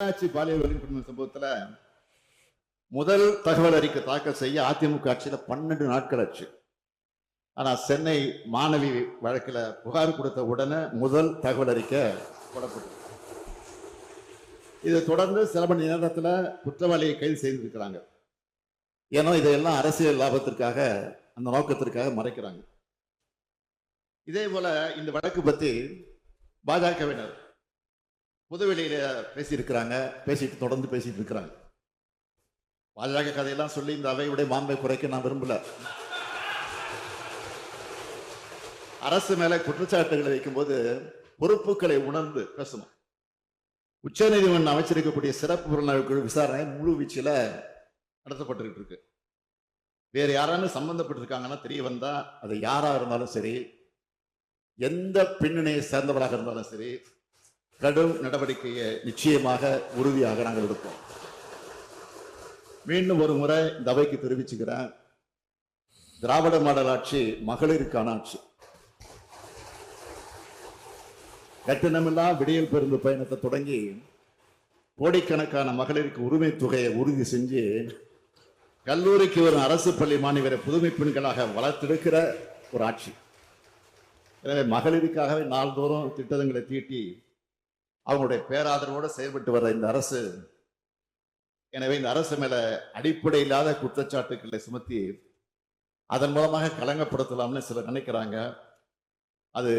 பாலியல் வன்கொடுமை சம்பவத்துல முதல் தகவல் அறிக்கை தாக்கல் செய்ய அதிமுக ஆட்சியில 12 நாட்கள் ஆச்சு. ஆனா சென்னை மாணவி வழக்கில் புகார் கொடுத்த உடனே முதல் தகவல் அறிக்கை போடப்பட்டது. இதை தொடர்ந்து சில மணி நேரத்தில் குற்றவாளியை கைது செய்திருக்கிறாங்க. ஏன்னா இதையெல்லாம் அரசியல் லாபத்திற்காக, அந்த நோக்கத்திற்காக மறைக்கிறாங்க. இதே போல இந்த வழக்கு பத்தி பாஜகவினர் புதுவெளியில பேசியிருக்கிறாங்க, தொடர்ந்து பேசிட்டு இருக்கிறாங்க. பாஜக கதையெல்லாம் சொல்லி இந்த அவையுடைய மாண்பை குறைக்க நான் விரும்பல. அரசு மேல குற்றச்சாட்டுகளை வைக்கும்போது பொறுப்புகளை உணர்ந்து பேசணும். உச்ச நீதிமன்றம் அமைச்சிருக்கக்கூடிய சிறப்பு புலனாய்வு குழு விசாரணை முழு வீச்சில நடத்தப்பட்டு இருக்கு. வேற யாராலும் சம்பந்தப்பட்டிருக்காங்கன்னா தெரிய வந்தா அது யாரா இருந்தாலும் சரி, எந்த பின்னணியை சேர்ந்தவராக இருந்தாலும் சரி, கடும் நடவடிக்கையை நிச்சயமாக உறுதியாக நாங்கள் எடுப்போம். மீண்டும் ஒரு முறை இந்த அவைக்கு தெரிவிச்சுக்கிறேன், திராவிட மாடல் ஆட்சி மகளிருக்கான ஆட்சி. கட்டணமில்லா விடியல் பேருந்து பயணத்தை தொடங்கி கோடிக்கணக்கான மகளிருக்கு உரிமை தொகையை உறுதி செஞ்சு கல்லூரிக்கு வரும் அரசு பள்ளி மாணவரை புதுமை பெண்களாக வளர்த்தெடுக்கிற ஒரு ஆட்சி. எனவே மகளிருக்காகவே நாள்தோறும் திட்டங்களை தீட்டி அவங்களுடைய பேராதரவோடு செயல்பட்டு வர இந்த அரசு, எனவே இந்த அரசு மேல அடிப்படை இல்லாத குற்றச்சாட்டுக்களை சுமத்தி அதன் மூலமாக களங்கப்படுத்தலாம்னு சிலர் நினைக்கிறாங்க. அது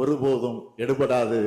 ஒருபோதும் எடுபடாது.